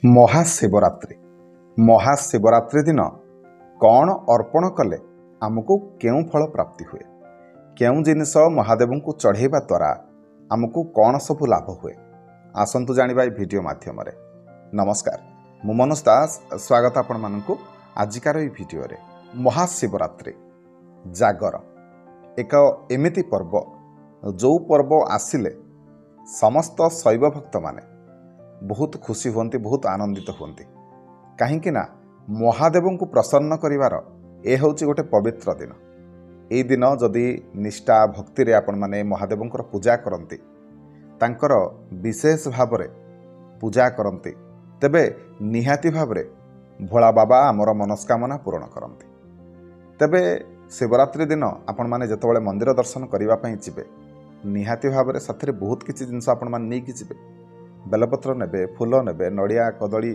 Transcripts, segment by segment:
महाशिवरात्रि महाशिवरात्रि दिन कौन अर्पण कले आमको केउं फल प्राप्ति हुए, केउं जिनिस महादेव को चढ़ेवा द्वारा आमको कौन सब लाभ हुए, आसंतु जानिबा ए वीडियो माध्यम रे। नमस्कार, मु मनोज दास, स्वागत आपण मानकु आजिकार ए वीडियो रे। महाशिवरात्रि जागर एक एमिति पर्व जो पर्व आसिले समस्त शैव भक्त माने बहुत खुशी हुंती, बहुत आनंदित हुंती। कहीं ना महादेव को प्रसन्न करिवार ए होची गोटे पवित्र दिन। ए दिन जदि निष्ठा भक्ति रे आपण माने महादेव पूजा करती, तांकर विशेष भाव रे पूजा करती, तेबे निहाती भाव रे भोला बाबा आमर मनस्कामना पूर्ण करती। तेबे शिवरात्रि दिन आपण माने जतबेले मंदिर दर्शन करिवा पई जिबे, निहाती भाव रे साथरे बहुत किछि जिंस आपण माने नै कि जिबे। बेलपत्र नेबे, फूल नेबे, नड़िया कदली,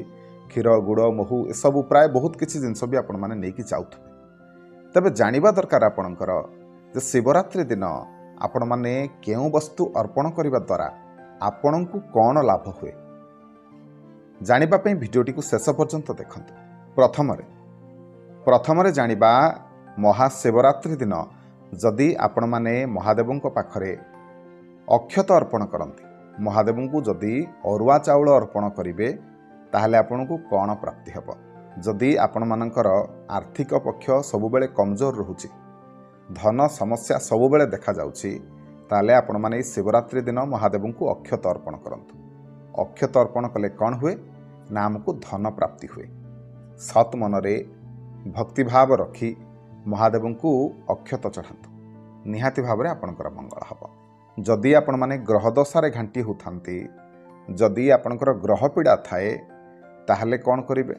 क्षीर गुड़ महू ए सबू प्राय बहुत किछि जिंस भी आपण माने नै कि जाउथबे। तबे जानिबा दरकार आपणकर जे शिवरात्रि दिन आपण माने केउ वस्तु अर्पण करिबा द्वारा आपणकु कोन लाभ हुए, जानिबा पई भिडियोटी को शेष पर्यंत देखंतु। प्रथमरे जानिबा महाशिवरात्रि दिन जदि आपण माने महादेवंक पाखरे अक्षत अर्पण करंती, महादेव को जदि अरुआ चाउल अर्पण करेंगे ताहले आपन को कौन प्राप्ति हेब। जदि आपण मानकर आर्थिक पक्ष सबुबेले कमजोर रहुची, धन समस्या सबुबेले देखा जाउची, ताहले आपण माने शिवरात्रि दिन महादेव को अक्षत अर्पण करंतु। अक्षत अर्पण कले कौन हुए ना हमको धन प्राप्ति हुए। सत मनरे भक्तिभाव रखी महादेव को अक्षत चढ़ातु, निहाती भाव आपणकर मंगल हब। जदि आपण माने ग्रह दशारे घांटी होथांती, जदि आपणकर ग्रह पीड़ा थाए, ताहले कौन करिवे।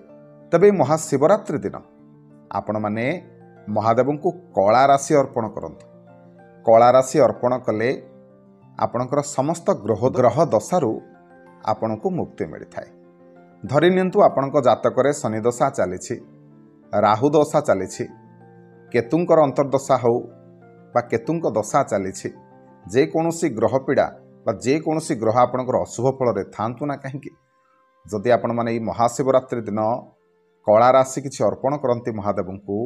तबे महाशिवरात्रि दिन आपण माने महादेव को कला राशि अर्पण करंतु। कला राशि अर्पण कले आपणकर समस्त ग्रह दशारु आपण को मुक्ति मिली थाए। धरि नियंतु आपणक जातकरे शनि दशा चलीछि, राहु दशा चलीछि, केतुंकर अंतर्दशा हो बा केतुंक दशा चलीछि, जे कौनसी ग्रह पीड़ा बा जे कौनसी ग्रह आपणकर अशुभ फल रे थांतु ना कहीं, जदि आपण माने महाशिवरात्रि दिन कला राशि किछि अर्पण करंती महादेव को,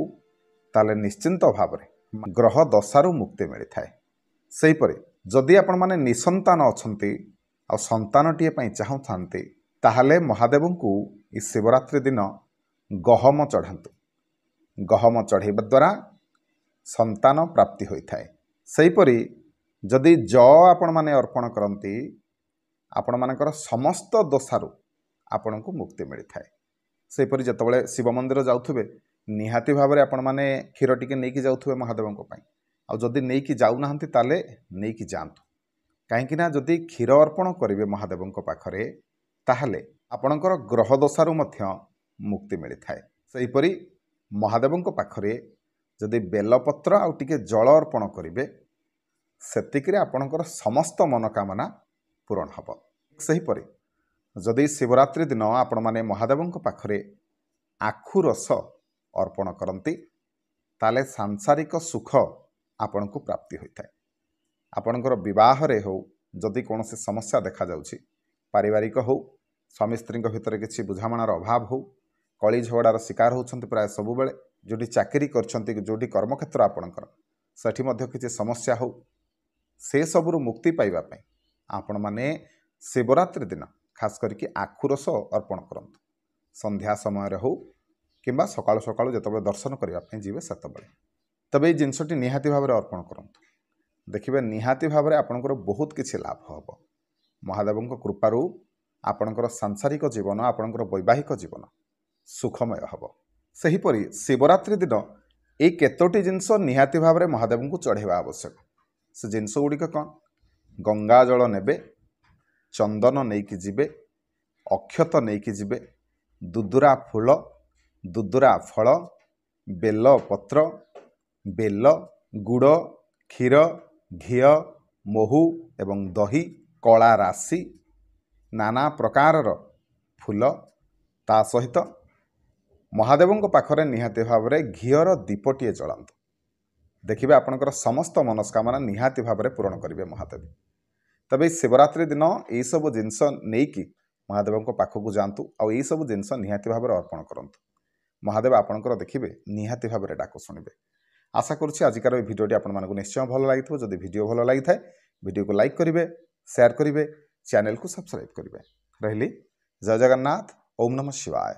ताले निश्चिंत भाव रे ग्रह दशारु मुक्ति मिली थाए। सेहीपरि जदि आपण माने निसंतान अछंती आ संतानटीए पई चाहुथांती, ताहले महादेव को इ शिवरात्रि दिन गहम चढ़ांतु। गहम चढ़ाइबा द्वारा संतान प्राप्ति होइथाए। सेहीपरि जदि आपण माने अर्पण करंती, आपण मानकर समस्त दोषारु आपण को मुक्ति मिली थाए। सेहीपरि जतबेले शिव मंदिर जाउथबे, निहाती भाव रे आपण माने क्षीर टिके नेकी जाउथबे महादेवंक पई। आ जदि नेकी जाउ नाहंती ताले नेकी जांतु, काहेकि ना जदि क्षीर अर्पण करिवे महादेवंक पाखरे, ताहले आपणकर ग्रह दोषारु मध्य मुक्ति मिली थाए। सेहीपरि महादेवंक पाखरे जदि बेलपत्र आ टिके जल अर्पण करिवे, सेतिकरे आपणकर समस्त मनोकामना पूरण हब। सेहीपरि जदि शिवरात्रि दिन आपण माने महादेवंक पाखरे आखु रस अर्पण करंती, ताले सांसारिक सुख आपण को प्राप्ति होइथाय। आपणकर विवाह रे हो जदि कोनोसी समस्या देखा जाउछि, पारिवारिक हो, स्वामी स्त्री भितर किछि बुझामणार अभाव हो, कली झगड़ार शिकार होउछंती प्राय सबुबेले, जोटी चाकरी करछंती, जोटी कर्मक्षेत्र आपणकर सेठी मध्य किछि समस्या हो, से सबुरु मुक्ति पाइबा पई आपण माने शिवरात्रि दिन खास करके आखु रस अर्पण करंतु। संध्या समय रे हो किंबा सकाळ सकाळ जतबे दर्शन करिबा पई जिवे सेतबेले, तबे जिंसटी निहाती भाव रे अर्पण करंतु। देखिबे निहाती भाव रे आपनकर बहुत किछि लाभ हबो। महादेवंक कृपारु आपनकर सांसारिक जीवन, आपनकर वैवाहिक जीवन सुखमय हबो। सेहीपरि शिवरात्रि दिन ए केतोटी जिंस निहाती भाव रे महादेव को चढ़ेवा आवश्यक। से जिनस गुड़िक कौन? गंगा जल नेबे, चंदन नेकी जिबे, अक्षत नेकी जिबे, दुदुरा फूल, दुदुरा फल, बेल पत्र, बेल, गुड़, क्षीर, घी, महू एवं दही, कला राशि, नाना प्रकारर फूल, ता सहित महादेवंक पाखरे निहाती भाव रे घीर दीपटीए जलांतु। देखिए आपणकर समस्त मनस्कामना निहाती भाव रे पूरण करिवे महादेव। तबे शिवरात्रि दिन यही सब जिनस नहीं कि महादेव पाखक जातु आई सब जिनस निहाती भाव अर्पण करूँ महादेव आपणकर देखिए निहाती भाव डाक शुणवे आशा करुँच आजिकार भिडियोटी आपको निश्चय भल लगी जदि भिडियो भल लगी था भिडियो को लाइक करेंगे शेयर करेंगे चैनल को सब्सक्राइब करेंगे रही जय जगन्नाथ ओम नमः शिवाय।